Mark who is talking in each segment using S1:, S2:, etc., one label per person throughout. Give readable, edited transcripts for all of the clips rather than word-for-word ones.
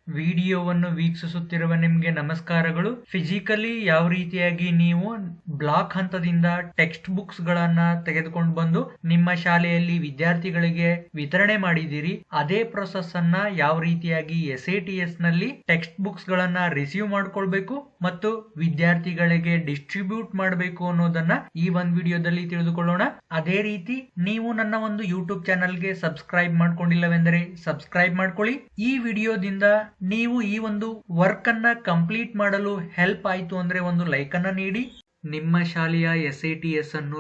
S1: ವಿಡಿಯೋವನ್ನು ವೀಕ್ಷಿಸುತ್ತಿರುವ ನಿಮಗೆ ನಮಸ್ಕಾರಗಳು. ಫಿಸಿಕಲಿ ಯಾವ ರೀತಿಯಾಗಿ ನೀವು ಬ್ಲಾಕ್ ಹಂತದಿಂದ ಟೆಕ್ಸ್ಟ್ ಬುಕ್ಸ್ ಗಳನ್ನ ತೆಗೆದುಕೊಂಡು ಬಂದು ನಿಮ್ಮ ಶಾಲೆಯಲ್ಲಿ ವಿದ್ಯಾರ್ಥಿಗಳಿಗೆ ವಿತರಣೆ ಮಾಡಿದಿರಿ, ಅದೇ ಪ್ರೊಸೆಸ್ ಅನ್ನ ಯಾವ ರೀತಿಯಾಗಿ SATS ನಲ್ಲಿ ಟೆಕ್ಸ್ಟ್ ಬುಕ್ಸ್ ಗಳನ್ನ ರಿಸೀವ್ ಮಾಡ್ಕೊಳ್ಬೇಕು ಮತ್ತು ವಿದ್ಯಾರ್ಥಿಗಳಿಗೆ ಡಿಸ್ಟ್ರಿಬ್ಯೂಟ್ ಮಾಡಬೇಕು ಅನ್ನೋದನ್ನ ಈ ಒಂದು ವಿಡಿಯೋದಲ್ಲಿ ತಿಳಿದುಕೊಳ್ಳೋಣ. ಅದೇ ರೀತಿ ನೀವು ನನ್ನ ಒಂದು ಯೂಟ್ಯೂಬ್ ಚಾನಲ್ಗೆ ಸಬ್ಸ್ಕ್ರೈಬ್ ಮಾಡ್ಕೊಂಡಿಲ್ಲವೆಂದರೆ ಸಬ್ಸ್ಕ್ರೈಬ್ ಮಾಡ್ಕೊಳ್ಳಿ. ಈ ವಿಡಿಯೋದಿಂದ ನೀವು ಈ ಒಂದು ವರ್ಕ್ ಅನ್ನ ಕಂಪ್ಲೀಟ್ ಮಾಡಲು ಹೆಲ್ಪ್ ಆಯ್ತು ಅಂದ್ರೆ ಒಂದು ಲೈಕ್ ಅನ್ನ ನೀಡಿ. ನಿಮ್ಮ ಶಾಲೆಯ SATS ಅನ್ನು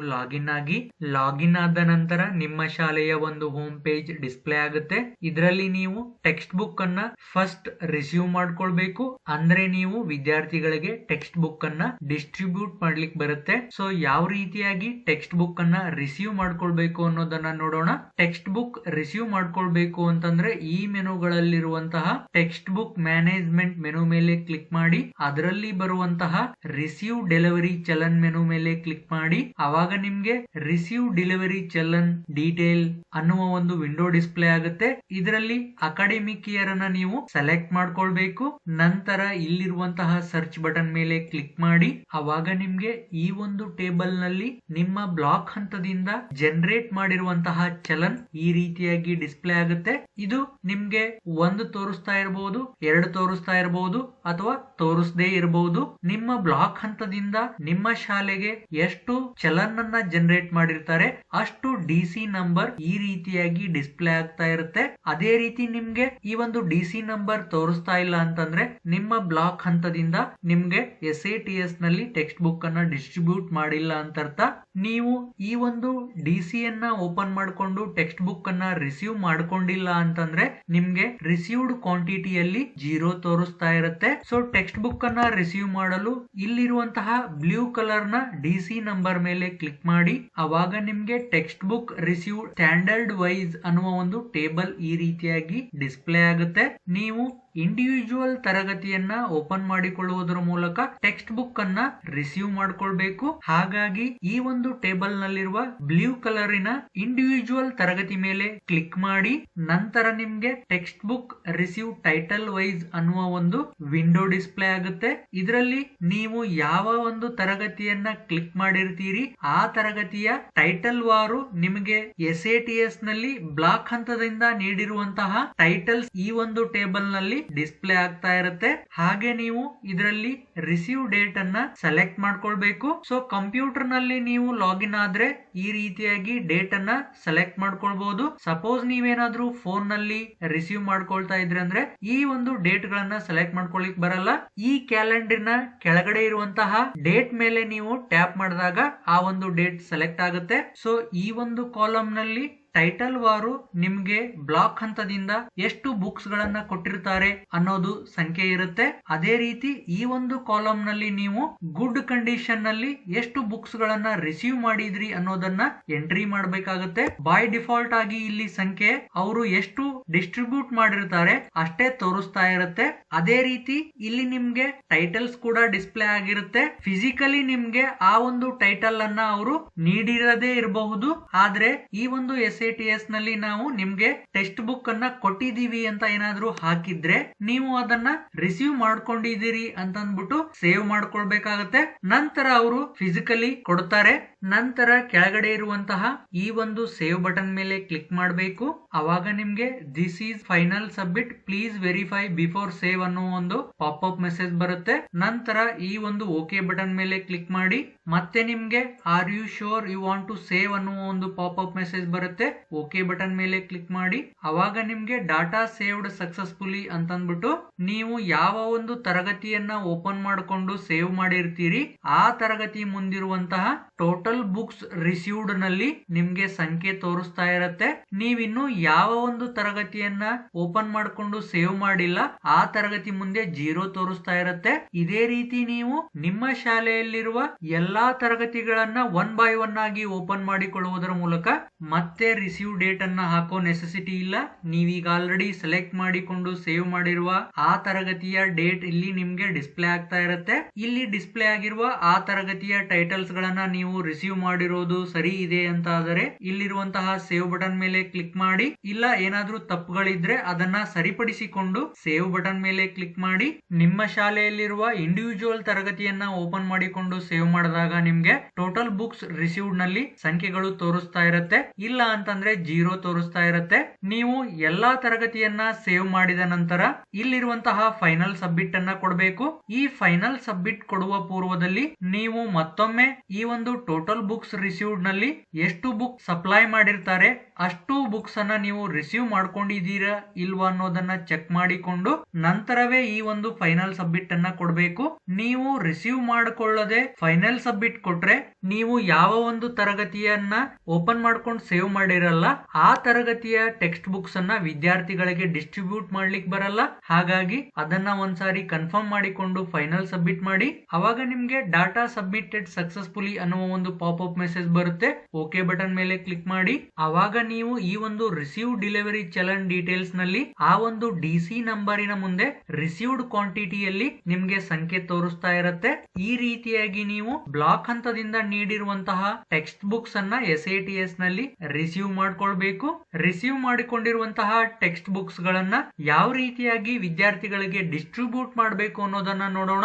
S1: ಲಾಗಿನ್ ಆದ ನಂತರ ನಿಮ್ಮ ಶಾಲೆಯ ಒಂದು ಹೋಮ್ ಪೇಜ್ ಡಿಸ್ಪ್ಲೇ ಆಗುತ್ತೆ. ಇದರಲ್ಲಿ ನೀವು ಟೆಕ್ಸ್ಟ್ ಬುಕ್ ಅನ್ನ ಫಸ್ಟ್ ರಿಸೀವ್ ಮಾಡ್ಕೊಳ್ಬೇಕು, ಅಂದ್ರೆ ನೀವು ವಿದ್ಯಾರ್ಥಿಗಳಿಗೆ ಟೆಕ್ಸ್ಟ್ ಬುಕ್ ಅನ್ನ ಡಿಸ್ಟ್ರಿಬ್ಯೂಟ್ ಮಾಡ್ಲಿಕ್ಕೆ ಬರುತ್ತೆ. ಸೊ ಯಾವ ರೀತಿಯಾಗಿ ಟೆಕ್ಸ್ಟ್ ಬುಕ್ ಅನ್ನ ರಿಸೀವ್ ಮಾಡ್ಕೊಳ್ಬೇಕು ಅನ್ನೋದನ್ನ ನೋಡೋಣ. ಟೆಕ್ಸ್ಟ್ ಬುಕ್ ರಿಸೀವ್ ಮಾಡ್ಕೊಳ್ಬೇಕು ಅಂತಂದ್ರೆ ಈ ಮೆನುಗಳಲ್ಲಿರುವಂತಹ ಟೆಕ್ಸ್ಟ್ ಬುಕ್ ಮ್ಯಾನೇಜ್ಮೆಂಟ್ ಮೆನು ಮೇಲೆ ಕ್ಲಿಕ್ ಮಾಡಿ, ಅದರಲ್ಲಿ ಬರುವಂತಹ ರಿಸೀವ್ ಡೆಲಿವರಿ ಚಲನ್ ಮೆನು ಮೇಲೆ ಕ್ಲಿಕ್ ಮಾಡಿ. ಅವಾಗ ನಿಮ್ಗೆ ರಿಸೀವ್ ಡೆಲಿವರಿ ಚಲನ್ ಡೀಟೇಲ್ ಅನ್ನುವ ಒಂದು ವಿಂಡೋ ಡಿಸ್ಪ್ಲೇ ಆಗುತ್ತೆ. ಇದರಲ್ಲಿ ಅಕಾಡೆಮಿಕ್ ಇಯರ್ ಅನ್ನ ನೀವು ಸೆಲೆಕ್ಟ್ ಮಾಡ್ಕೊಳ್ಬೇಕು. ನಂತರ ಇಲ್ಲಿರುವಂತಹ ಸರ್ಚ್ ಬಟನ್ ಮೇಲೆ ಕ್ಲಿಕ್ ಮಾಡಿ. ಅವಾಗ ನಿಮ್ಗೆ ಈ ಒಂದು ಟೇಬಲ್ ನಲ್ಲಿ ನಿಮ್ಮ ಬ್ಲಾಕ್ ಹಂತದಿಂದ ಜನರೇಟ್ ಮಾಡಿರುವಂತಹ ಚಲನ್ ಈ ರೀತಿಯಾಗಿ ಡಿಸ್ಪ್ಲೇ ಆಗುತ್ತೆ. ಇದು ನಿಮ್ಗೆ ಒಂದು ತೋರಿಸ್ತಾ ಇರಬಹುದು, ಎರಡು ತೋರಿಸ್ತಾ ಇರಬಹುದು ಅಥವಾ ತೋರಿಸದೇ ಇರಬಹುದು. ನಿಮ್ಮ ಬ್ಲಾಕ್ ಹಂತದಿಂದ ನಿಮ್ಮ ಶಾಲೆಗೆ ಎಷ್ಟು ಚಲನ್ ಅನ್ನ ಜನರೇಟ್ ಮಾಡಿರ್ತಾರೆ ಅಷ್ಟು DC ನಂಬರ್ ಈ ರೀತಿಯಾಗಿ ಡಿಸ್ಪ್ಲೇ ಆಗ್ತಾ ಇರುತ್ತೆ. ಅದೇ ರೀತಿ ನಿಮ್ಗೆ ಈ ಒಂದು DC ನಂಬರ್ ತೋರಿಸ್ತಾ ಇಲ್ಲ ಅಂತಂದ್ರೆ ನಿಮ್ಮ ಬ್ಲಾಕ್ ಹಂತದಿಂದ ನಿಮ್ಗೆ SATS ನಲ್ಲಿ ಟೆಕ್ಸ್ಟ್ ಬುಕ್ ಅನ್ನ ಡಿಸ್ಟ್ರಿಬ್ಯೂಟ್ ಮಾಡಿಲ್ಲ ಅಂತ ಅರ್ಥ. ನೀವು ಈ ಒಂದು DC ಅನ್ನ ಓಪನ್ ಮಾಡಿಕೊಂಡು ಟೆಕ್ಸ್ಟ್ ಬುಕ್ ಅನ್ನ ರಿಸೀವ್ ಮಾಡ್ಕೊಂಡಿಲ್ಲ ಅಂತಂದ್ರೆ ನಿಮ್ಗೆ ರಿಸೀವ್ಡ್ ಕ್ವಾಂಟಿಟಿಯಲ್ಲಿ 0 ತೋರಿಸ್ತಾ ಇರುತ್ತೆ. ಸೊ ಟೆಕ್ಸ್ಟ್ ಬುಕ್ ಅನ್ನ ರಿಸೀವ್ ಮಾಡಲು ಇಲ್ಲಿರುವಂತಹ ಬ್ಲೂ ಕಲರ್ ನ DC ನಂಬರ್ ಮೇಲೆ ಕ್ಲಿಕ್ ಮಾಡಿ. ಅವಾಗ ನಿಮ್ಗೆ text book receive standard wise ಅನ್ನುವ ಒಂದು ಟೇಬಲ್ ಈ ರೀತಿಯಾಗಿ ಡಿಸ್ಪ್ಲೇ ಆಗುತ್ತೆ. ನೀವು ಇಂಡಿವಿಜುವಲ್ ತರಗತಿಯನ್ನ ಓಪನ್ ಮಾಡಿಕೊಳ್ಳುವುದರ ಮೂಲಕ ಟೆಕ್ಸ್ಟ್ ಬುಕ್ ಅನ್ನ ರಿಸೀವ್ ಮಾಡ್ಕೊಳ್ಬೇಕು. ಹಾಗಾಗಿ ಈ ಒಂದು ಟೇಬಲ್ ನಲ್ಲಿರುವ ಬ್ಲೂ ಕಲರಿನ ಇಂಡಿವಿಜುವಲ್ ತರಗತಿ ಮೇಲೆ ಕ್ಲಿಕ್ ಮಾಡಿ. ನಂತರ ನಿಮ್ಗೆ text book receive title wise ಅನ್ನುವ ಒಂದು ವಿಂಡೋ ಡಿಸ್ಪ್ಲೇ ಆಗುತ್ತೆ. ಇದರಲ್ಲಿ ನೀವು ಯಾವ ಒಂದು ತರಗತಿಯನ್ನ ಕ್ಲಿಕ್ ಮಾಡಿರ್ತೀರಿ ಆ ತರಗತಿಯ ಟೈಟಲ್ ವಾರು ನಿಮಗೆ SATS ನಲ್ಲಿ ಬ್ಲಾಕ್ ಹಂತದಿಂದ ನೀಡಿರುವಂತಹ ಟೈಟಲ್ಸ್ ಈ ಒಂದು ಟೇಬಲ್ ನಲ್ಲಿ ಡಿಸ್ಪ್ಲೇ ಆಗ್ತಾ ಇರುತ್ತೆ. ಹಾಗೆ ನೀವು ಇದರಲ್ಲಿ ರಿಸೀವ್ ಡೇಟ್ ಅನ್ನ ಸೆಲೆಕ್ಟ್ ಮಾಡ್ಕೊಳ್ಬೇಕು. ಸೊ ಕಂಪ್ಯೂಟರ್ ನಲ್ಲಿ ನೀವು ಲಾಗಿನ್ ಆದ್ರೆ ಈ ರೀತಿಯಾಗಿ ಡೇಟ್ ಅನ್ನ ಸೆಲೆಕ್ಟ್ ಮಾಡ್ಕೊಳ್ಬಹುದು. ಸಪೋಸ್ ನೀವೇನಾದ್ರೂ ಫೋನ್ ನಲ್ಲಿ ರಿಸೀವ್ ಮಾಡ್ಕೊಳ್ತಾ ಇದ್ರೆ ಅಂದ್ರೆ ಈ ಒಂದು ಡೇಟ್ ಗಳನ್ನ ಸೆಲೆಕ್ಟ್ ಮಾಡ್ಕೊಳ್ಳಿಕ್ ಬರಲ್ಲ. ಈ ಕ್ಯಾಲೆಂಡರ್ ನ ಕೆಳಗಡೆ ಇರುವಂತಹ ಡೇಟ್ ಮೇಲೆ ನೀವು ಟ್ಯಾಪ್ ಮಾಡಿದಾಗ ಆ ಒಂದು ಡೇಟ್ ಸೆಲೆಕ್ಟ್ ಆಗುತ್ತೆ. ಸೊ ಈ ಒಂದು ಕಾಲಮ್ ನಲ್ಲಿ ಟೈಟಲ್ ವಾರು ನಿಮ್ಗೆ ಬ್ಲಾಕ್ ಹಂತದಿಂದ ಎಷ್ಟು ಬುಕ್ಸ್ ಗಳನ್ನ ಕೊಟ್ಟಿರ್ತಾರೆ ಅನ್ನೋದು ಸಂಖ್ಯೆ ಇರುತ್ತೆ. ಅದೇ ರೀತಿ ಈ ಒಂದು ಕಾಲಮ್ ನಲ್ಲಿ ನೀವು ಗುಡ್ ಕಂಡೀಷನ್ ನಲ್ಲಿ ಎಷ್ಟು ಬುಕ್ಸ್ ಗಳನ್ನ ರಿಸೀವ್ ಮಾಡಿದ್ರಿ ಅನ್ನೋದನ್ನ ಎಂಟ್ರಿ ಮಾಡಬೇಕಾಗುತ್ತೆ. ಬೈ ಡಿಫಾಲ್ಟ್ ಆಗಿ ಇಲ್ಲಿ ಸಂಖ್ಯೆ ಅವರು ಎಷ್ಟು ಡಿಸ್ಟ್ರಿಬ್ಯೂಟ್ ಮಾಡಿರ್ತಾರೆ ಅಷ್ಟೇ ತೋರಿಸ್ತಾ ಇರುತ್ತೆ. ಅದೇ ರೀತಿ ಇಲ್ಲಿ ನಿಮ್ಗೆ ಟೈಟಲ್ಸ್ ಕೂಡ ಡಿಸ್ಪ್ಲೇ ಆಗಿರುತ್ತೆ. ಫಿಸಿಕಲಿ ನಿಮ್ಗೆ ಆ ಒಂದು ಟೈಟಲ್ ಅನ್ನ ಅವರು ನೀಡಿರದೇ ಇರಬಹುದು, ಆದ್ರೆ ಈ ಒಂದು SATS ನಲ್ಲಿ ನಾವು ನಿಮ್ಗೆ ಟೆಕ್ಸ್ಟ್ ಬುಕ್ ಅನ್ನ ಕೊಟ್ಟಿದೀವಿ ಅಂತ ಏನಾದ್ರೂ ಹಾಕಿದ್ರೆ ನೀವು ಅದನ್ನ ರಿಸೀವ್ ಮಾಡ್ಕೊಂಡಿದ್ದೀರಿ ಅಂತ ಅಂದ್ಬಿಟ್ಟು ಸೇವ್ ಮಾಡ್ಕೊಳ್ಬೇಕಾಗತ್ತೆ. ನಂತರ ಅವರು ಫಿಸಿಕಲಿ ಕೊಡ್ತಾರೆ. ನಂತರ ಕೆಳಗಡೆ ಇರುವಂತಹ ಈ ಒಂದು ಸೇವ್ ಬಟನ್ ಮೇಲೆ ಕ್ಲಿಕ್ ಮಾಡಬೇಕು. ಅವಾಗ ನಿಮ್ಗೆ this is final submit, please verify before save ಅನ್ನೋ ಒಂದು ಪಾಪ್ ಮೆಸೇಜ್ ಬರುತ್ತೆ. ನಂತರ ಈ ಒಂದು ಓಕೆ ಬಟನ್ ಮೇಲೆ ಕ್ಲಿಕ್ ಮಾಡಿ. ಮತ್ತೆ ನಿಮ್ಗೆ are you sure you want to save ಅನ್ನುವ ಒಂದು ಪಾಪ್ ಮೆಸೇಜ್ ಬರುತ್ತೆ. ಓಕೆ ಬಟನ್ ಮೇಲೆ ಕ್ಲಿಕ್ ಮಾಡಿ. ಅವಾಗ ನಿಮ್ಗೆ ಡಾಟಾ ಸೇವ್ಡ್ ಸಕ್ಸಸ್ಫುಲಿ ಅಂತಂದ್ಬಿಟ್ಟು ನೀವು ಯಾವ ಒಂದು ತರಗತಿಯನ್ನ ಓಪನ್ ಮಾಡಿಕೊಂಡು ಸೇವ್ ಮಾಡಿರ್ತೀರಿ ಆ ತರಗತಿ ಮುಂದಿರುವಂತಹ ಟೋಟಲ್ ಬುಕ್ಸ್ ರಿಸೀವ್ಡ್ ನಲ್ಲಿ ನಿಮ್ಗೆ ಸಂಖ್ಯೆ ತೋರಿಸ್ತಾ ಇರುತ್ತೆ. ನೀವಿನ್ನು ಯಾವ ಒಂದು ತರಗತಿಯನ್ನ ಓಪನ್ ಮಾಡಿಕೊಂಡು ಸೇವ್ ಮಾಡಿಲ್ಲ ಆ ತರಗತಿ ಮುಂದೆ 0 ತೋರಿಸ್ತಾ ಇರುತ್ತೆ. ಇದೇ ರೀತಿ ನೀವು ನಿಮ್ಮ ಶಾಲೆಯಲ್ಲಿರುವ ಎಲ್ಲಾ ತರಗತಿಗಳನ್ನ 1 by 1 ಆಗಿ ಓಪನ್ ಮಾಡಿಕೊಳ್ಳುವುದರ ಮೂಲಕ ಮತ್ತೆ ರಿಸೀವ್ ಡೇಟ್ ಅನ್ನ ಹಾಕೋ ನೆಸೆಸಿಟಿ ಇಲ್ಲ. ನೀವೀಗ ಆಲ್ರೆಡಿ ಸೆಲೆಕ್ಟ್ ಮಾಡಿಕೊಂಡು ಸೇವ್ ಮಾಡಿರುವ ಆ ತರಗತಿಯ ಡೇಟ್ ಇಲ್ಲಿ ನಿಮ್ಗೆ ಡಿಸ್ಪ್ಲೇ ಆಗ್ತಾ ಇರುತ್ತೆ. ಇಲ್ಲಿ ಡಿಸ್ಪ್ಲೇ ಆಗಿರುವ ಆ ತರಗತಿಯ ಟೈಟಲ್ಸ್ ಗಳನ್ನ ನೀವು ರಿಸೀವ್ ಮಾಡಿರೋದು ಸರಿ ಇದೆ ಅಂತ ಆದರೆ ಇಲ್ಲಿರುವಂತಹ ಸೇವ್ ಬಟನ್ ಮೇಲೆ ಕ್ಲಿಕ್ ಮಾಡಿ. ಇಲ್ಲ ಏನಾದ್ರೂ ತಪ್ಪುಗಳಿದ್ರೆ ಅದನ್ನ ಸರಿಪಡಿಸಿಕೊಂಡು ಸೇವ್ ಬಟನ್ ಮೇಲೆ ಕ್ಲಿಕ್ ಮಾಡಿ. ನಿಮ್ಮ ಶಾಲೆಯಲ್ಲಿರುವ ಇಂಡಿವಿಜುವಲ್ ತರಗತಿಯನ್ನ ಓಪನ್ ಮಾಡಿಕೊಂಡು ಸೇವ್ ಮಾಡಿದಾಗ ನಿಮ್ಗೆ ಟೋಟಲ್ ಬುಕ್ಸ್ ರಿಸೀವ್ಡ್ ನಲ್ಲಿ ಸಂಖ್ಯೆಗಳು ತೋರಿಸ್ತಾ ಇರುತ್ತೆ. ಇಲ್ಲ ಅಂತಂದ್ರೆ 0 ತೋರಿಸ್ತಾ ಇರುತ್ತೆ. ನೀವು ಎಲ್ಲಾ ತರಗತಿಯನ್ನ ಸೇವ್ ಮಾಡಿದ ನಂತರ ಇಲ್ಲಿರುವಂತಹ ಫೈನಲ್ ಸಬ್ಮಿಟ್ ಅನ್ನ ಕೊಡಬೇಕು. ಈ ಫೈನಲ್ ಸಬ್ಮಿಟ್ ಕೊಡುವ ಪೂರ್ವದಲ್ಲಿ ನೀವು ಮತ್ತೊಮ್ಮೆ ಈ ಒಂದು ಟೋಟಲ್ ಬುಕ್ಸ್ ರಿಸೀವ್ಡ್ ನಲ್ಲಿ ಎಷ್ಟು ಬುಕ್ ಸಪ್ಲೈ ಮಾಡಿರ್ತಾರೆ ಅಷ್ಟು ಬುಕ್ಸ್ ಅನ್ನ ನೀವು ರಿಸೀವ್ ಮಾಡ್ಕೊಂಡಿದ್ದೀರಾ ಇಲ್ವಾ ಅನ್ನೋದನ್ನ ಚೆಕ್ ಮಾಡಿಕೊಂಡು ನಂತರವೇ ಈ ಒಂದು ಫೈನಲ್ ಸಬ್ಮಿಟ್ ಅನ್ನ ಕೊಡಬೇಕು. ನೀವು ರಿಸೀವ್ ಮಾಡಿಕೊಳ್ಳದೆ ಫೈನಲ್ ಸಬ್ಮಿಟ್ ಕೊಟ್ರೆ ನೀವು ಯಾವ ಒಂದು ತರಗತಿಯನ್ನ ಓಪನ್ ಮಾಡ್ಕೊಂಡು ಸೇವ್ ಮಾಡಿರಲ್ಲ ಆ ತರಗತಿಯ ಟೆಕ್ಸ್ಟ್ ಬುಕ್ಸ್ ಅನ್ನ ವಿದ್ಯಾರ್ಥಿಗಳಿಗೆ ಡಿಸ್ಟ್ರಿಬ್ಯೂಟ್ ಮಾಡ್ಲಿಕ್ಕೆ ಬರಲ್ಲ. ಹಾಗಾಗಿ ಅದನ್ನ ಒಂದ್ಸಾರಿ ಕನ್ಫರ್ಮ್ ಮಾಡಿಕೊಂಡು ಫೈನಲ್ ಸಬ್ಮಿಟ್ ಮಾಡಿ. ಅವಾಗ ನಿಮ್ಗೆ ಡಾಟಾ ಸಬ್ಮಿಟೆಡ್ ಸಕ್ಸಸ್ಫುಲಿ ಅನ್ನುವ ಒಂದು ಪಾಪ್ ಅಪ್ ಮೆಸೇಜ್ ಬರುತ್ತೆ. ಓಕೆ ಬಟನ್ ಮೇಲೆ ಕ್ಲಿಕ್ ಮಾಡಿ. ಅವಾಗ ನೀವು ಈ ಒಂದು ರಿಸೀವ್ ಡೆಲಿವರಿ ಚಲನ್ ಡೀಟೇಲ್ಸ್ ನಲ್ಲಿ ಆ ಒಂದು ಡಿಸಿ ನಂಬರಿನ ಮುಂದೆ ರಿಸೀವ್ಡ್ ಕ್ವಾಂಟಿಟಿಯಲ್ಲಿ ನಿಮ್ಗೆ ಸಂಖ್ಯೆ ತೋರಿಸ್ತಾ ಇರುತ್ತೆ. ಈ ರೀತಿಯಾಗಿ ನೀವು ಬ್ಲಾಕ್ ಹಂತದಿಂದ ನೀಡಿರುವಂತಹ ಟೆಕ್ಸ್ಟ್ ಬುಕ್ಸ್ ಅನ್ನ SATS ನಲ್ಲಿ ರಿಸೀವ್ ಮಾಡ್ಕೊಳ್ಬೇಕು. ರಿಸೀವ್ ಮಾಡಿಕೊಂಡಿರುವಂತಹ ಟೆಕ್ಸ್ಟ್ ಬುಕ್ಸ್ ಗಳನ್ನ ಯಾವ ರೀತಿಯಾಗಿ ವಿದ್ಯಾರ್ಥಿಗಳಿಗೆ ಡಿಸ್ಟ್ರಿಬ್ಯೂಟ್ ಮಾಡಬೇಕು ಅನ್ನೋದನ್ನ ನೋಡೋಣ.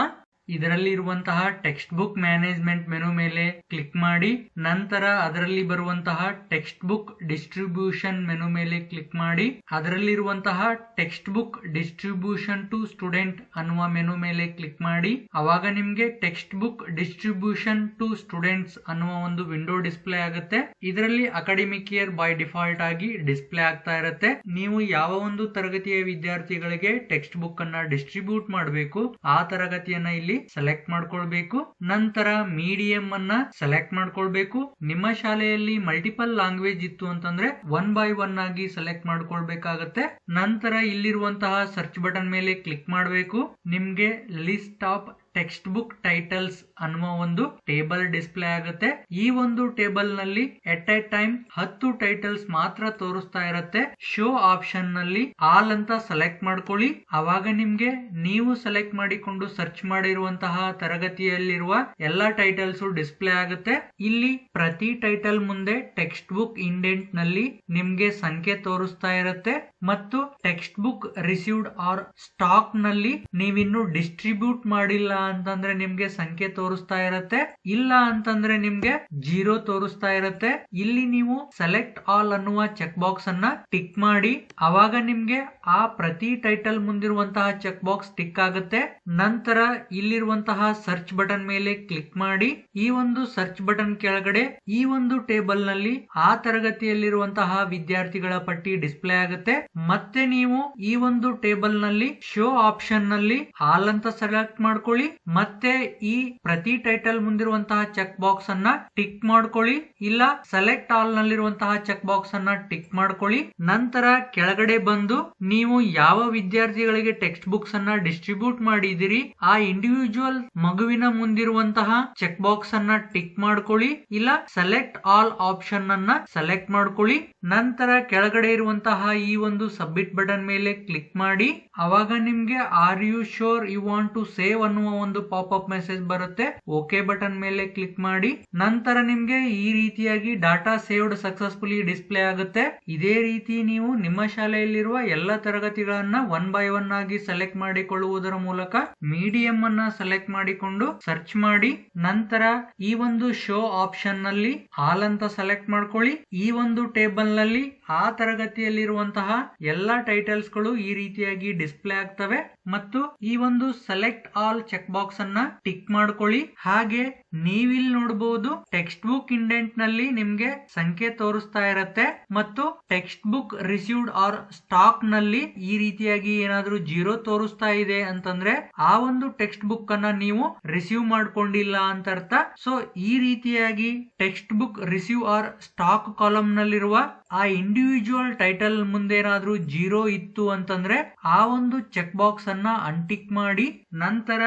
S1: ಇದರಲ್ಲಿ ಇರುವಂತಹ ಟೆಕ್ಸ್ಟ್ ಬುಕ್ ಮ್ಯಾನೇಜ್ಮೆಂಟ್ ಮೆನು ಮೇಲೆ ಕ್ಲಿಕ್ ಮಾಡಿ. ನಂತರ ಅದರಲ್ಲಿ ಬರುವಂತಹ ಟೆಕ್ಸ್ಟ್ ಬುಕ್ ಡಿಸ್ಟ್ರಿಬ್ಯೂಷನ್ ಮೆನು ಮೇಲೆ ಕ್ಲಿಕ್ ಮಾಡಿ. ಅದರಲ್ಲಿರುವಂತಹ text book distribution to student ಅನ್ನುವ ಮೆನು ಮೇಲೆ ಕ್ಲಿಕ್ ಮಾಡಿ. ಅವಾಗ ನಿಮ್ಗೆ text book distribution to students ಅನ್ನುವ ಒಂದು ವಿಂಡೋ ಡಿಸ್ಪ್ಲೇ ಆಗುತ್ತೆ. ಇದರಲ್ಲಿ ಅಕಾಡೆಮಿಕ್ ಇಯರ್ ಬೈ ಡಿಫಾಲ್ಟ್ ಆಗಿ ಡಿಸ್ಪ್ಲೇ ಆಗ್ತಾ ಇರುತ್ತೆ. ನೀವು ಯಾವ ಒಂದು ತರಗತಿಯ ವಿದ್ಯಾರ್ಥಿಗಳಿಗೆ ಟೆಕ್ಸ್ಟ್ ಬುಕ್ ಅನ್ನ ಡಿಸ್ಟ್ರಿಬ್ಯೂಟ್ ಮಾಡಬೇಕು ಆ ತರಗತಿಯನ್ನ ಇಲ್ಲಿ ಸೆಲೆಕ್ಟ್ ಮಾಡ್ಕೊಳ್ಬೇಕು. ನಂತರ ಮೀಡಿಯಂ ಅನ್ನ ಸೆಲೆಕ್ಟ್ ಮಾಡ್ಕೊಳ್ಬೇಕು. ನಿಮ್ಮ ಶಾಲೆಯಲ್ಲಿ ಮಲ್ಟಿಪಲ್ ಲ್ಯಾಂಗ್ವೇಜ್ ಇತ್ತು ಅಂತಂದ್ರೆ 1 by 1 ಆಗಿ ಸೆಲೆಕ್ಟ್ ಮಾಡ್ಕೊಳ್ಬೇಕಾಗತ್ತೆ. ನಂತರ ಇಲ್ಲಿರುವಂತಹ ಸರ್ಚ್ ಬಟನ್ ಮೇಲೆ ಕ್ಲಿಕ್ ಮಾಡಬೇಕು. ನಿಮ್ಗೆ list of text book titles ಅನ್ನುವ ಒಂದು ಟೇಬಲ್ ಡಿಸ್ಪ್ಲೇ ಆಗುತ್ತೆ. ಈ ಒಂದು ಟೇಬಲ್ ನಲ್ಲಿ ಎಟ್ ಎ ಟೈಮ್ 10 ಟೈಟಲ್ಸ್ ಮಾತ್ರ ತೋರಿಸ್ತಾ ಇರುತ್ತೆ. ಶೋ ಆಪ್ಷನ್ ನಲ್ಲಿ ಆಲ್ ಅಂತ ಸೆಲೆಕ್ಟ್ ಮಾಡ್ಕೊಳ್ಳಿ. ಅವಾಗ ನಿಮ್ಗೆ ನೀವು ಸೆಲೆಕ್ಟ್ ಮಾಡಿಕೊಂಡು ಸರ್ಚ್ ಮಾಡಿರುವಂತಹ ತರಗತಿಯಲ್ಲಿರುವ ಎಲ್ಲಾ ಟೈಟಲ್ಸ್ ಡಿಸ್ಪ್ಲೇ ಆಗುತ್ತೆ. ಇಲ್ಲಿ ಪ್ರತಿ ಟೈಟಲ್ ಮುಂದೆ ಟೆಕ್ಸ್ಟ್ ಬುಕ್ ಇಂಡೆಂಟ್ ನಲ್ಲಿ ನಿಮ್ಗೆ ಸಂಖ್ಯೆ ತೋರಿಸ್ತಾ ಇರುತ್ತೆ ಮತ್ತು text book received or stock ನಲ್ಲಿ ನೀವಿನ್ನು ಡಿಸ್ಟ್ರಿಬ್ಯೂಟ್ ಮಾಡಿಲ್ಲ ಅಂತಂದ್ರೆ ನಿಮ್ಗೆ ಸಂಖ್ಯೆ ತೋರಿಸ್ತಾ ಇರುತ್ತೆ. ಇಲ್ಲ ಅಂತಂದ್ರೆ ನಿಮ್ಗೆ 0 ತೋರಿಸ್ತಾ ಇರುತ್ತೆ. ಇಲ್ಲಿ ನೀವು ಸೆಲೆಕ್ಟ್ ಆಲ್ ಅನ್ನುವ ಚೆಕ್ ಬಾಕ್ಸ್ ಅನ್ನ ಟಿಕ್ ಮಾಡಿ. ಅವಾಗ ನಿಮ್ಗೆ ಆ ಪ್ರತಿ ಟೈಟಲ್ ಮುಂದಿರುವಂತಹ ಚೆಕ್ ಬಾಕ್ಸ್ ಟಿಕ್ ಆಗುತ್ತೆ. ನಂತರ ಇಲ್ಲಿರುವಂತಹ ಸರ್ಚ್ ಬಟನ್ ಮೇಲೆ ಕ್ಲಿಕ್ ಮಾಡಿ. ಈ ಒಂದು ಸರ್ಚ್ ಬಟನ್ ಕೆಳಗಡೆ ಈ ಒಂದು ಟೇಬಲ್ ನಲ್ಲಿ ಆ ತರಗತಿಯಲ್ಲಿರುವಂತಹ ವಿದ್ಯಾರ್ಥಿಗಳ ಪಟ್ಟಿ ಡಿಸ್ಪ್ಲೇ ಆಗುತ್ತೆ. ಮತ್ತೆ ನೀವು ಈ ಒಂದು ಟೇಬಲ್ ನಲ್ಲಿ ಶೋ ಆಪ್ಷನ್ ನಲ್ಲಿ ಆಲ್ ಅಂತ ಸೆಲೆಕ್ಟ್ ಮಾಡ್ಕೊಳ್ಳಿ. ಮತ್ತೆ ಈ ಪ್ರತಿ ಟೈಟಲ್ ಮುಂದಿರುವಂತಹ ಚೆಕ್ ಬಾಕ್ಸ್ ಅನ್ನ ಟಿಕ್ ಮಾಡ್ಕೊಳ್ಳಿ. ಇಲ್ಲ ಸೆಲೆಕ್ಟ್ ಆಲ್ ನಲ್ಲಿರುವಂತಹ ಚೆಕ್ ಬಾಕ್ಸ್ ಅನ್ನ ಟಿಕ್ ಮಾಡ್ಕೊಳ್ಳಿ. ನಂತರ ಕೆಳಗಡೆ ಬಂದು ನೀವು ಯಾವ ವಿದ್ಯಾರ್ಥಿಗಳಿಗೆ ಟೆಕ್ಸ್ಟ್ ಬುಕ್ಸ್ ಅನ್ನ ಡಿಸ್ಟ್ರಿಬ್ಯೂಟ್ ಮಾಡಿದಿರಿ ಆ ಇಂಡಿವಿಜುವಲ್ ಮಗುವಿನ ಮುಂದಿರುವಂತಹ ಚೆಕ್ ಬಾಕ್ಸ್ ಅನ್ನ ಟಿಕ್ ಮಾಡ್ಕೊಳ್ಳಿ. ಇಲ್ಲ ಸೆಲೆಕ್ಟ್ ಆಲ್ ಆಪ್ಷನ್ ಅನ್ನ ಸೆಲೆಕ್ಟ್ ಮಾಡ್ಕೊಳ್ಳಿ. ನಂತರ ಕೆಳಗಡೆ ಇರುವಂತಹ ಈ ಒಂದು ಸಬ್ಮಿಟ್ ಬಟನ್ ಮೇಲೆ ಕ್ಲಿಕ್ ಮಾಡಿ. ಅವಾಗ ನಿಮ್ಗೆ are you sure you want to save ಅನ್ನುವ ಒಂದು ಪಾಪ್ ಅಪ್ ಮೆಸೇಜ್ ಬರುತ್ತೆ. ಓಕೆ ಬಟನ್ ಮೇಲೆ ಕ್ಲಿಕ್ ಮಾಡಿ. ನಂತರ ನಿಮ್ಗೆ ಈ ರೀತಿಯಾಗಿ ಡಾಟಾ ಸೇವ್ಡ್ ಸಕ್ಸಸ್ಫುಲಿ ಡಿಸ್ಪ್ಲೇ ಆಗುತ್ತೆ. ಇದೇ ರೀತಿ ನೀವು ನಿಮ್ಮ ಶಾಲೆಯಲ್ಲಿರುವ ಎಲ್ಲ ತರಗತಿಗಳನ್ನ 1 by 1 ಆಗಿ ಸೆಲೆಕ್ಟ್ ಮಾಡಿಕೊಳ್ಳುವುದರ ಮೂಲಕ ಮೀಡಿಯಂ ಅನ್ನ ಸೆಲೆಕ್ಟ್ ಮಾಡಿಕೊಂಡು ಸರ್ಚ್ ಮಾಡಿ. ನಂತರ ಈ ಒಂದು ಶೋ ಆಪ್ಷನ್ ನಲ್ಲಿ ಆಲ್ ಅಂತ ಸೆಲೆಕ್ಟ್ ಮಾಡ್ಕೊಳ್ಳಿ. ಈ ಒಂದು ಟೇಬಲ್ ನಲ್ಲಿ ಆ ತರಗತಿಯಲ್ಲಿರುವಂತಹ ಎಲ್ಲಾ ಟೈಟಲ್ಸ್ ಗಳು ಈ ರೀತಿಯಾಗಿ ಡಿಸ್ಪ್ಲೇ ಆಗ್ತವೆ ಮತ್ತು ಈ ಒಂದು ಸೆಲೆಕ್ಟ್ ಆಲ್ ಚೆಕ್ ಬಾಕ್ಸ್ ಅನ್ನ ಟಿಕ್ ಮಾಡ್ಕೊಳ್ಳಿ. ಹಾಗೆ ನೀವಿಲ್ಲಿ ನೋಡಬಹುದು ಟೆಕ್ಸ್ಟ್ ಬುಕ್ ಇಂಡೆಂಟ್ ನಲ್ಲಿ ನಿಮ್ಗೆ ಸಂಖ್ಯೆ ತೋರಿಸ್ತಾ ಇರುತ್ತೆ ಮತ್ತು text book received or stock ನಲ್ಲಿ ಈ ರೀತಿಯಾಗಿ ಏನಾದ್ರೂ 0 ತೋರಿಸ್ತಾ ಇದೆ ಅಂತಂದ್ರೆ ಆ ಒಂದು ಟೆಕ್ಸ್ಟ್ ಬುಕ್ ಅನ್ನ ನೀವು ರಿಸೀವ್ ಮಾಡ್ಕೊಂಡಿಲ್ಲ ಅಂತ ಅರ್ಥ. ಸೊ ಈ ರೀತಿಯಾಗಿ text book receive or stock column ನಲ್ಲಿರುವ ಆ ಇಂಡಿವಿಜುವಲ್ ಟೈಟಲ್ ಮುಂದೆ ಏನಾದ್ರೂ 0 ಇತ್ತು ಅಂತಂದ್ರೆ ಆ ಒಂದು ಚೆಕ್ ಬಾಕ್ಸ್ ಅನ್ನ ಅನ್ಟಿಕ್ ಮಾಡಿ. ನಂತರ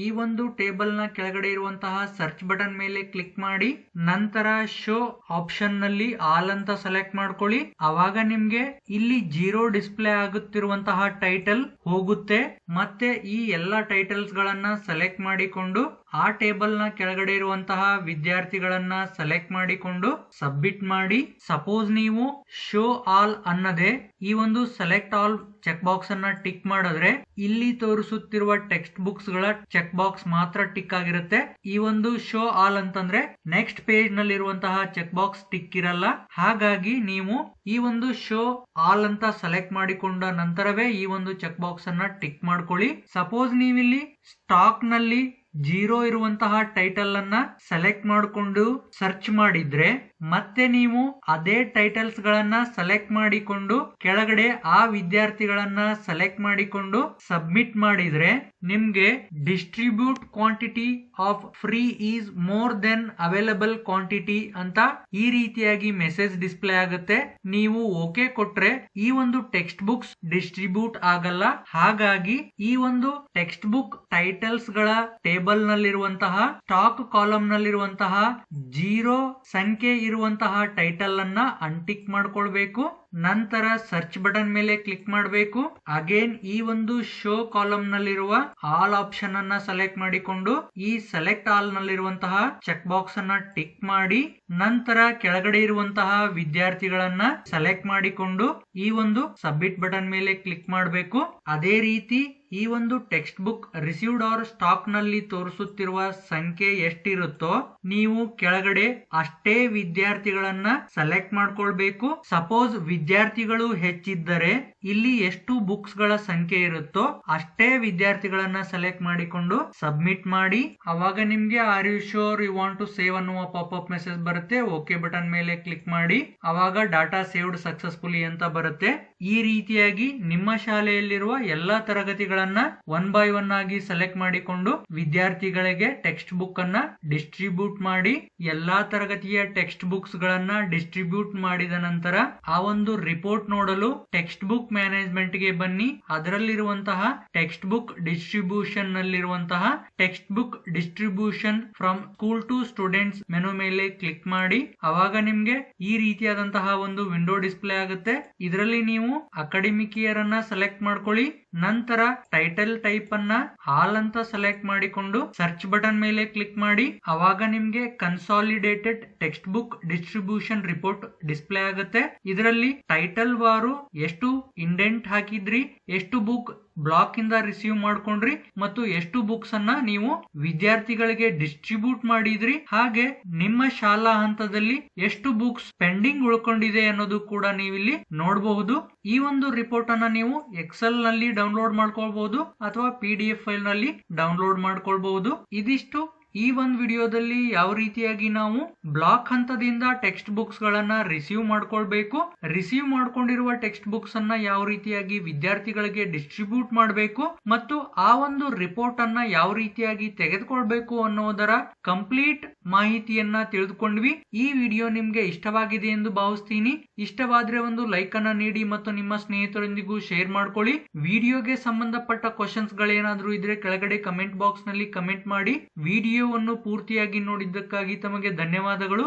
S1: ಈ ಒಂದು ಟೇಬಲ್ ನ ಕೆಳಗಡೆ ಇರುವಂತಹ ಸರ್ಚ್ ಸರ್ಚ್ ಬಟನ್ ಮೇಲೆ ಕ್ಲಿಕ್ ಮಾಡಿ ನಂತರ ಶೋ ಆಪ್ಷನ್ ನಲ್ಲಿ ಆಲ್ ಅಂತ ಸೆಲೆಕ್ಟ್ ಮಾಡ್ಕೊಳ್ಳಿ. ಅವಾಗ ನಿಮ್ಗೆ ಇಲ್ಲಿ 0 ಡಿಸ್ಪ್ಲೇ ಆಗುತ್ತಿರುವಂತಹ ಟೈಟಲ್ ಹೋಗುತ್ತೆ. ಮತ್ತೆ ಈ ಎಲ್ಲಾ ಟೈಟಲ್ಸ್ ಗಳನ್ನ ಸೆಲೆಕ್ಟ್ ಮಾಡಿಕೊಂಡು ಆ ಟೇಬಲ್ ನ ಕೆಳಗಡೆ ಇರುವಂತಹ ವಿದ್ಯಾರ್ಥಿಗಳನ್ನ ಸೆಲೆಕ್ಟ್ ಮಾಡಿಕೊಂಡು ಸಬ್ಮಿಟ್ ಮಾಡಿ. ಸಪೋಸ್ ನೀವು ಶೋ ಆಲ್ ಅನ್ನದೆ ಈ ಒಂದು ಸೆಲೆಕ್ಟ್ ಆಲ್ ಚೆಕ್ ಬಾಕ್ಸ್ ಅನ್ನ ಟಿಕ್ ಮಾಡಿದ್ರೆ ಇಲ್ಲಿ ತೋರಿಸುತ್ತಿರುವ ಟೆಕ್ಸ್ಟ್ ಬುಕ್ಸ್ ಗಳ ಚೆಕ್ ಬಾಕ್ಸ್ ಮಾತ್ರ ಟಿಕ್ ಆಗಿರುತ್ತೆ. ಈ ಒಂದು ಶೋ ಆಲ್ ಅಂತಂದ್ರೆ ನೆಕ್ಸ್ಟ್ ಪೇಜ್ ನಲ್ಲಿ ಇರುವಂತಹ ಚೆಕ್ ಬಾಕ್ಸ್ ಟಿಕ್ ಇರಲ್ಲ. ಹಾಗಾಗಿ ನೀವು ಈ ಒಂದು ಶೋ ಆಲ್ ಅಂತ ಸೆಲೆಕ್ಟ್ ಮಾಡಿಕೊಂಡ ನಂತರವೇ ಈ ಒಂದು ಚೆಕ್ ಬಾಕ್ಸ್ ಅನ್ನ ಟಿಕ್ ಮಾಡ್ಕೊಳ್ಳಿ. ಸಪೋಸ್ ನೀವಿಲ್ಲಿ ಸ್ಟಾಕ್ ನಲ್ಲಿ 0 ಇರುವಂತಹ ಟೈಟಲ್ ಅನ್ನ ಸೆಲೆಕ್ಟ್ ಮಾಡಿಕೊಂಡು ಸರ್ಚ್ ಮಾಡಿದ್ರೆ ಮತ್ತೆ ನೀವು ಅದೇ ಟೈಟಲ್ಸ್ ಗಳನ್ನ ಸೆಲೆಕ್ಟ್ ಮಾಡಿಕೊಂಡು ಕೆಳಗಡೆ ಆ ವಿದ್ಯಾರ್ಥಿಗಳನ್ನ ಸೆಲೆಕ್ಟ್ ಮಾಡಿಕೊಂಡು ಸಬ್ಮಿಟ್ ಮಾಡಿದ್ರೆ ನಿಮ್ಗೆ distribute quantity of free is more than available quantity ಅಂತ ಈ ರೀತಿಯಾಗಿ ಮೆಸೇಜ್ ಡಿಸ್ಪ್ಲೇ ಆಗುತ್ತೆ. ನೀವು ಓಕೆ ಕೊಟ್ರೆ ಈ ಒಂದು ಟೆಕ್ಸ್ಟ್ ಬುಕ್ಸ್ ಡಿಸ್ಟ್ರಿಬ್ಯೂಟ್ ಆಗಲ್ಲ. ಹಾಗಾಗಿ ಈ ಒಂದು ಟೆಕ್ಸ್ಟ್ ಬುಕ್ ಟೈಟಲ್ಸ್ ಗಳ ಟೇಬಲ್ ನಲ್ಲಿರುವಂತಹ ಸ್ಟಾಕ್ ಕಾಲಮ್ ನಲ್ಲಿರುವಂತಹ 0 ಸಂಖ್ಯೆ ಇರುವಂತಹ ಟೈಟಲ್ ಅನ್ನ ಅನ್ಟಿಕ್ ಮಾಡ್ಕೊಳ್ಬೇಕು. ನಂತರ ಸರ್ಚ್ ಬಟನ್ ಮೇಲೆ ಕ್ಲಿಕ್ ಮಾಡಬೇಕು. ಅಗೇನ್ ಈ ಒಂದು ಶೋ ಕಾಲಮ್ ನಲ್ಲಿರುವ ಆಲ್ ಆಪ್ಷನ್ ಅನ್ನ ಸೆಲೆಕ್ಟ್ ಮಾಡಿಕೊಂಡು ಈ ಸೆಲೆಕ್ಟ್ ಆಲ್ ನಲ್ಲಿರುವಂತಹ ಚೆಕ್ ಬಾಕ್ಸ್ ಅನ್ನ ಟಿಕ್ ಮಾಡಿ ನಂತರ ಕೆಳಗಡೆ ಇರುವಂತಹ ವಿದ್ಯಾರ್ಥಿಗಳನ್ನ ಸೆಲೆಕ್ಟ್ ಮಾಡಿಕೊಂಡು ಈ ಒಂದು ಸಬ್ಮಿಟ್ ಬಟನ್ ಮೇಲೆ ಕ್ಲಿಕ್ ಮಾಡಬೇಕು. ಅದೇ ರೀತಿ ಈ ಒಂದು text book received or stock ನಲ್ಲಿ ತೋರಿಸುತ್ತಿರುವ ಸಂಖ್ಯೆ ಎಷ್ಟಿರುತ್ತೋ ನೀವು ಕೆಳಗಡೆ ಅಷ್ಟೇ ವಿದ್ಯಾರ್ಥಿಗಳನ್ನ ಸೆಲೆಕ್ಟ್ ಮಾಡ್ಕೊಳ್ಬೇಕು. ಸಪೋಸ್ ವಿದ್ಯಾರ್ಥಿಗಳು ಹೆಚ್ಚಿದ್ದರೆ ಇಲ್ಲಿ ಎಷ್ಟು ಬುಕ್ಸ್ ಗಳ ಸಂಖ್ಯೆ ಇರುತ್ತೋ ಅಷ್ಟೇ ವಿದ್ಯಾರ್ಥಿಗಳನ್ನ ಸೆಲೆಕ್ಟ್ ಮಾಡಿಕೊಂಡು ಸಬ್ಮಿಟ್ ಮಾಡಿ. ಅವಾಗ ನಿಮ್ಗೆ are you sure you want to save ಅನ್ನುವ ಪಾಪ್ ಮೆಸೇಜ್ ಬರುತ್ತೆ. ಓಕೆ ಬಟನ್ ಮೇಲೆ ಕ್ಲಿಕ್ ಮಾಡಿ. ಅವಾಗ ಡಾಟಾ ಸೇವ್ಡ್ ಸಕ್ಸಸ್ಫುಲಿ ಅಂತ ಬರುತ್ತೆ. ಈ ರೀತಿಯಾಗಿ ನಿಮ್ಮ ಶಾಲೆಯಲ್ಲಿರುವ ಎಲ್ಲಾ ತರಗತಿಗಳನ್ನ ಒನ್ ಬೈ ಒನ್ ಆಗಿ ಸೆಲೆಕ್ಟ್ ಮಾಡಿಕೊಂಡು ವಿದ್ಯಾರ್ಥಿಗಳಿಗೆ ಟೆಕ್ಸ್ಟ್ ಬುಕ್ ಅನ್ನ ಡಿಸ್ಟ್ರಿಬ್ಯೂಟ್ ಮಾಡಿ. ಎಲ್ಲಾ ತರಗತಿಯ ಟೆಕ್ಸ್ಟ್ ಬುಕ್ಸ್ ಗಳನ್ನ ಡಿಸ್ಟ್ರಿಬ್ಯೂಟ್ ಮಾಡಿದ ನಂತರ ಆ ಒಂದು ರಿಪೋರ್ಟ್ ನೋಡಲು ಟೆಕ್ಸ್ಟ್ ಬುಕ್ ಮ್ಯಾನೇಜ್ಮೆಂಟ್ ಗೆ ಬನ್ನಿ. ಅದರಲ್ಲಿರುವಂತಹ ಟೆಕ್ಸ್ಟ್ ಬುಕ್ ಡಿಸ್ಟ್ರಿಬ್ಯೂಷನ್ ನಲ್ಲಿರುವಂತಹ text book distribution from school to students menu ಮೇಲೆ ಕ್ಲಿಕ್ ಮಾಡಿ. ಅವಾಗ ನಿಮ್ಗೆ ಈ ರೀತಿಯಾದಂತಹ ಒಂದು ವಿಂಡೋ ಡಿಸ್ಪ್ಲೇ ಆಗುತ್ತೆ. ಇದರಲ್ಲಿ ನೀವು ಅಕಾಡೆಮಿಕ್ ಇಯರ್ ಅನ್ನ ಸೆಲೆಕ್ಟ್ ಮಾಡ್ಕೊಳ್ಳಿ. ನಂತರ ಟೈಟಲ್ ಟೈಪ್ ಅನ್ನ ಆಲ್ ಅಂತ ಸೆಲೆಕ್ಟ್ ಮಾಡಿಕೊಂಡು ಸರ್ಚ್ ಬಟನ್ ಮೇಲೆ ಕ್ಲಿಕ್ ಮಾಡಿ. ಅವಾಗ ನಿಮ್ಗೆ consolidated text book distribution report display ಆಗುತ್ತೆ. ಇದರಲ್ಲಿ ಟೈಟಲ್ ವಾರು ಎಷ್ಟು ಇಂಡೆಂಟ್ ಹಾಕಿದ್ರಿ, ಎಷ್ಟು ಬುಕ್ ಬ್ಲಾಕ್ ಇಂದ ರಿಸೀವ್ ಮಾಡ್ಕೊಂಡ್ರಿ ಮತ್ತು ಎಷ್ಟು ಬುಕ್ಸ್ ಅನ್ನ ನೀವು ವಿದ್ಯಾರ್ಥಿಗಳಿಗೆ ಡಿಸ್ಟ್ರಿಬ್ಯೂಟ್ ಮಾಡಿದ್ರಿ, ಹಾಗೆ ನಿಮ್ಮ ಶಾಲಾ ಹಂತದಲ್ಲಿ ಎಷ್ಟು ಬುಕ್ಸ್ ಪೆಂಡಿಂಗ್ ಉಳ್ಕೊಂಡಿದೆ ಅನ್ನೋದು ಕೂಡ ನೀವಿಲ್ಲಿ ನೋಡಬಹುದು. ಈ ಒಂದು ರಿಪೋರ್ಟ್ ಅನ್ನ ನೀವು ಎಕ್ಸೆಲ್ ನಲ್ಲಿ ಡೌನ್ಲೋಡ್ ಮಾಡ್ಕೊಳ್ಬಹುದು ಅಥವಾ PDF ಫೈಲ್ ನಲ್ಲಿ ಡೌನ್ಲೋಡ್ ಮಾಡ್ಕೊಳ್ಬಹುದು. ಇದಿಷ್ಟು ಈ ಒಂದು ವಿಡಿಯೋದಲ್ಲಿ ಯಾವ ರೀತಿಯಾಗಿ ನಾವು ಬ್ಲಾಕ್ ಹಂತದಿಂದ ಟೆಕ್ಸ್ಟ್ ಬುಕ್ಸ್ ಗಳನ್ನ ರಿಸೀವ್ ಮಾಡ್ಕೊಳ್ಬೇಕು, ರಿಸೀವ್ ಮಾಡ್ಕೊಂಡಿರುವ ಟೆಕ್ಸ್ಟ್ ಬುಕ್ಸ್ ಅನ್ನ ಯಾವ ರೀತಿಯಾಗಿ ವಿದ್ಯಾರ್ಥಿಗಳಿಗೆ ಡಿಸ್ಟ್ರಿಬ್ಯೂಟ್ ಮಾಡಬೇಕು ಮತ್ತು ಆ ಒಂದು ರಿಪೋರ್ಟ್ ಅನ್ನ ಯಾವ ರೀತಿಯಾಗಿ ತೆಗೆದುಕೊಳ್ಬೇಕು ಅನ್ನೋದರ ಕಂಪ್ಲೀಟ್ ಮಾಹಿತಿಯನ್ನ ತಿಳಿದುಕೊಂಡ್ವಿ. ಈ ವಿಡಿಯೋ ನಿಮ್ಗೆ ಇಷ್ಟವಾಗಿದೆ ಎಂದು ಭಾವಿಸ್ತೀನಿ. ಇಷ್ಟವಾದ್ರೆ ಒಂದು ಲೈಕ್ ಅನ್ನ ನೀಡಿ ಮತ್ತು ನಿಮ್ಮ ಸ್ನೇಹಿತರೊಂದಿಗೂ ಶೇರ್ ಮಾಡ್ಕೊಳ್ಳಿ. ವಿಡಿಯೋಗೆ ಸಂಬಂಧಪಟ್ಟ ಕ್ವಶನ್ಸ್ ಗಳೇನಾದ್ರೂ ಇದ್ರೆ ಕೆಳಗಡೆ ಕಮೆಂಟ್ ಬಾಕ್ಸ್ ನಲ್ಲಿ ಕಮೆಂಟ್ ಮಾಡಿ. ವಿಡಿಯೋವನ್ನು ಪೂರ್ತಿಯಾಗಿ ನೋಡಿದ್ದಕ್ಕಾಗಿ ತಮಗೆ ಧನ್ಯವಾದಗಳು.